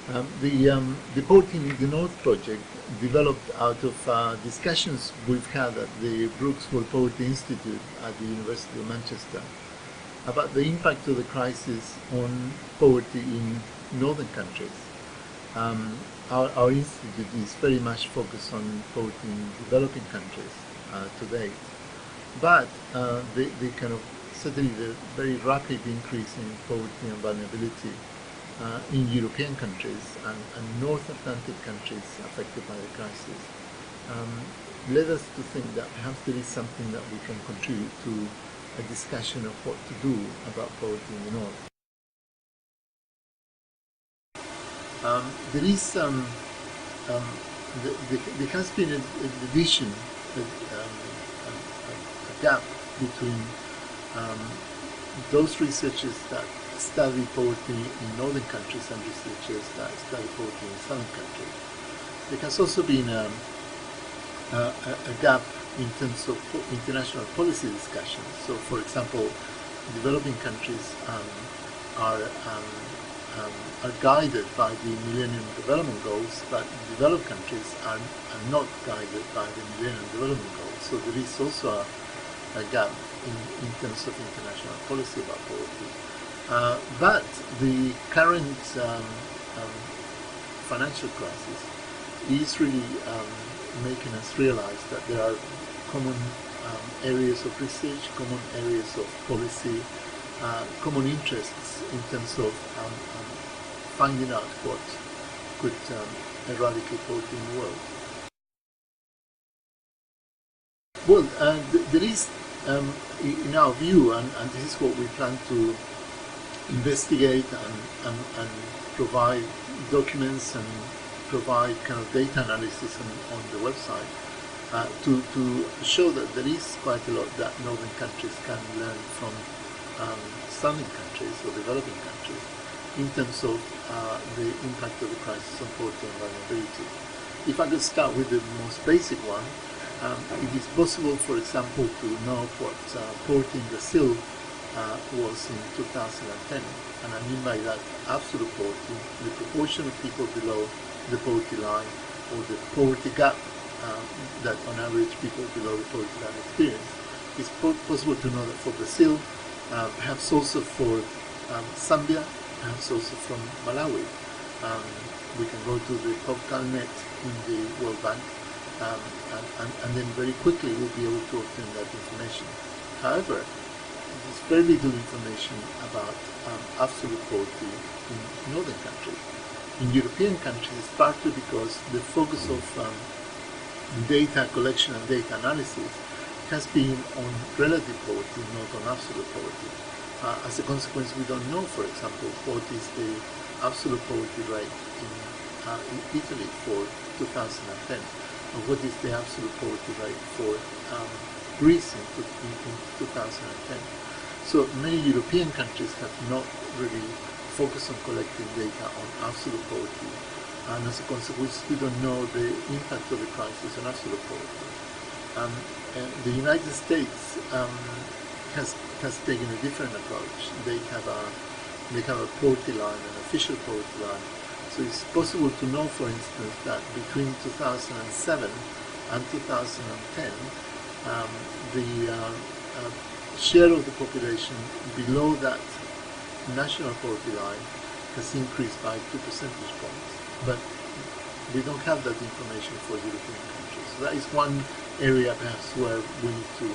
The Poverty in the North project developed out of discussions we've had at the Brooks World Poverty Institute at the University of Manchester about the impact of the crisis on poverty in northern countries. Our institute is very much focused on poverty in developing countries today, but the kind of certainly the very rapid increase in poverty and vulnerability in European countries and North Atlantic countries affected by the crisis led us to think that perhaps there is something that we can contribute to a discussion of what to do about poverty in the North. There has been a division, a gap between those researchers that study poverty in northern countries and researchers that study poverty in southern countries. There has also been a gap in terms of international policy discussions. So, for example, developing countries are guided by the Millennium Development Goals, but developed countries are not guided by the Millennium Development Goals. So there is also a gap in terms of international policy about poverty. But the current financial crisis is really making us realize that there are common areas of research, common areas of policy, common interests in terms of finding out what could eradicate poverty in the world. Well, there is, in our view, and this is what we plan to investigate and provide documents and provide kind of data analysis on the website to show that there is quite a lot that northern countries can learn from southern countries or developing countries in terms of the impact of the crisis on poverty and vulnerability. If I could start with the most basic one, it is possible, for example, to know what poverty in Brazil was in 2010, and I mean by that absolute poverty, the proportion of people below the poverty line, or the poverty gap that on average people below the poverty line experience. It's possible to know that for Brazil, perhaps also for Zambia, perhaps also from Malawi. We can go to the POVCALnet in the World Bank, and then very quickly we'll be able to obtain that information. However, there's very little information about absolute poverty in northern countries. In European countries, partly because the focus of data collection and data analysis has been on relative poverty, not on absolute poverty. As a consequence, we don't know, for example, what is the absolute poverty rate in Italy for 2010, or what is the absolute poverty rate for Greece in 2010. So many European countries have not really focused on collecting data on absolute poverty, and as a consequence, we don't know the impact of the crisis on absolute poverty. The United States has taken a different approach. They have a poverty line, an official poverty line. So it's possible to know, for instance, that between 2007 and 2010, the share of the population below that national poverty line has increased by 2 percentage points. But we don't have that information for European countries. So that is one area perhaps where we need to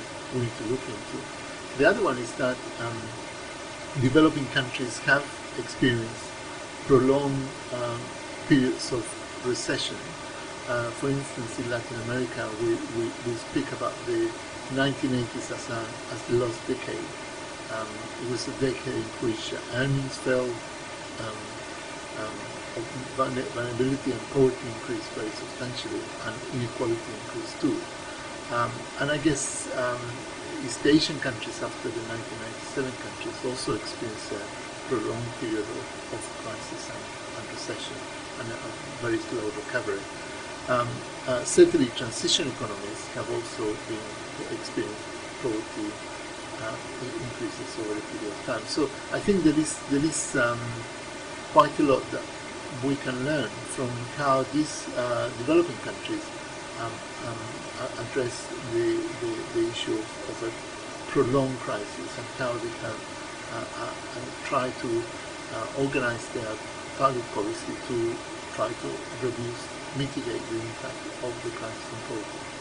look into. The other one is that developing countries have experienced prolonged periods of recession. For instance, in Latin America, we speak about the 1980s as the lost decade. It was a decade in which earnings fell, vulnerability and poverty increased very substantially, and inequality increased too. And I guess East Asian countries after the 1997 countries also experienced a prolonged period of crisis and recession and a very slow recovery. Certainly transition economies have also been experienced poverty increases over a period of time. So I think there is quite a lot that we can learn from how these developing countries um, um, address the issue of a prolonged crisis, and how they can try to organize their public policy to try to mitigate the impact of the crisis on poverty.